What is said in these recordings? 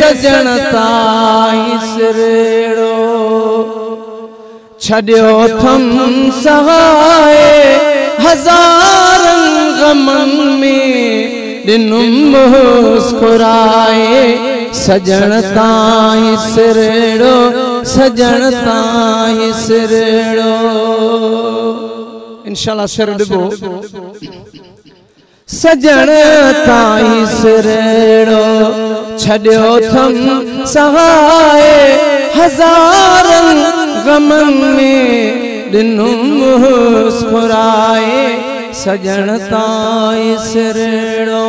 सजण ताईं सिरड़ो छड़ियो थम सहाय हज़ारनि ग़मनि में ॾिनुम मुस्कुराए सजण ताईं सिरड़ो सजण ताईं सिरड़ो। इंशाअल्लाह सिर ॾिबो सजण ताईं सिरड़ो छड़ियो थम सहाय हज़ारनि ग़मनि में ॾिनुम मुस्कुराए सजण ताईं सिरड़ो।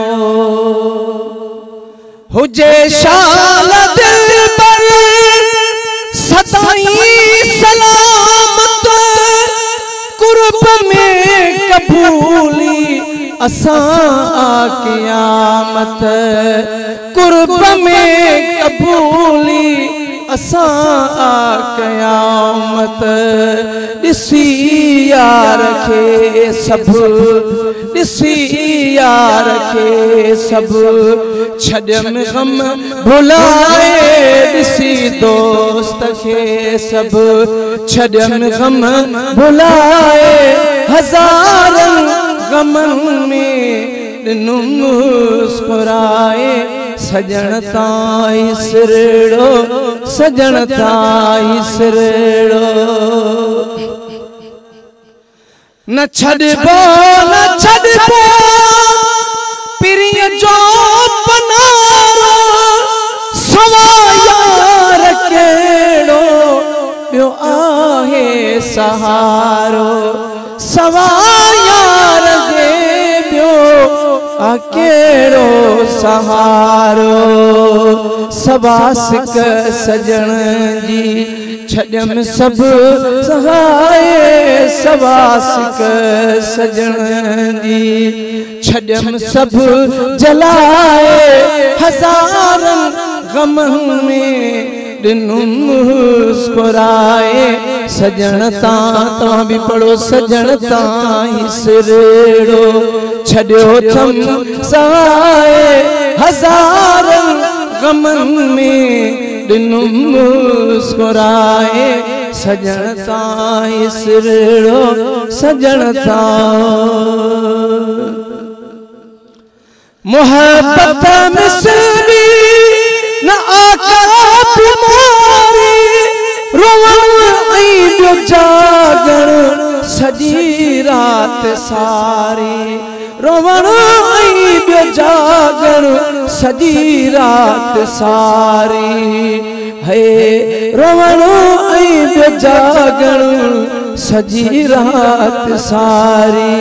हुजे शाल दिल पर सदाईं सलामत कुर्ब में कबूली असां क़यामत कुर्ब में कबूली असां क़यामत। ॾिसी यार खे सभु ॾिसी यार खे सभु छॾियमि ग़म भुलाए ॾिसी दोस्त खे सभु छॾियमि ग़म भुलाए हज़ारनि ग़मनि में ॾिनुम मुस्कुराए सजण ताईं सिरड़ो सजण ताईं सिरड़ो। न छॾिबो पिरीअ जो पनारो सवा यार कहिड़ो ॿियो आहे सहारो सवा यार जे ॿियो कहिड़ो सहारो। सवासिक सजण जी छॾियमि सभु सहाय सवासिक सजण जी छॾियमि सभु जलाए हज़ारनि ग़मनि में ॾिनुम मुस्कुराए सजण तव्हां भी पढ़ो सजण ताईं सिरड़ो छॾियो थम सहाय हज़ारनि ग़मनि में ॾिनुम मुस्कुराए सजण ताईं सिरड़ो सजण ताईं। मोहब्बत मिसरी न आका बीमारी रोवण ऐं ॿियो जागण सॼी राति सारी रोवण ऐं ॿियो जागण सॼी राति सारी है रोवण ऐं ॿियो जागण सॼी राति सारी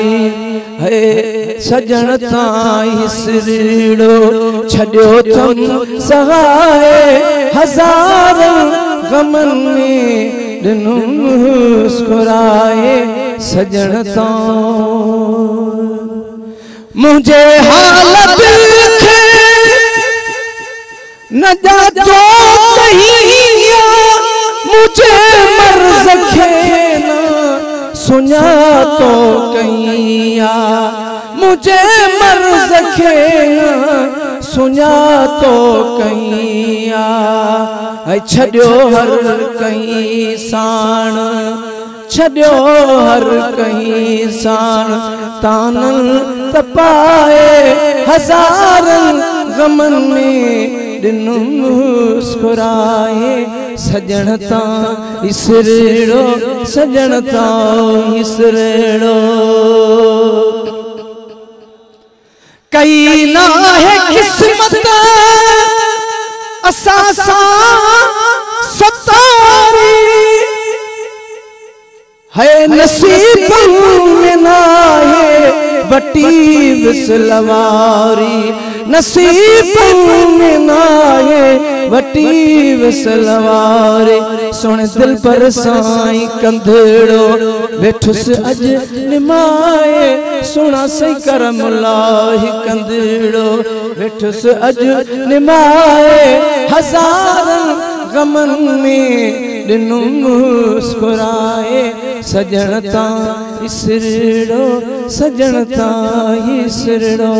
है सजण ताईं सिरड़ो छॾियो थम सहाय हज़ारनि ग़मनि में ॾिनुम मुस्कुराए सजण ताईं। मुझे हालत खे न जाचो कहिया मुझे मर्ज़ खे न सुञातो कहिया मुझे मर्ज़ खे न सुञातो कहिया छॾियो हर कहीं साण छॾियो हर कहीं साण ताननि तपाए हज़ारनि ग़मनि में ॾिनुम मुस्कुराए सजण ताईं सिरड़ो सजण ताईं सिरड़ो। कई नाहे किस्मत असां सां सतारी है नसीब में नाहे वटी विसलवारी नसीब में नाहे वटी विसलवारी सुन दिल पर साईं कंधड़ो वेठुस अज निमाए सुना सही करम लाही कंधड़ो वेठुस अज निमाए हज़ारनि ग़मनि में ॾिनुम मुस्कुराए सजण ताईं सिरड़ो सजण ताईं सिरड़ो।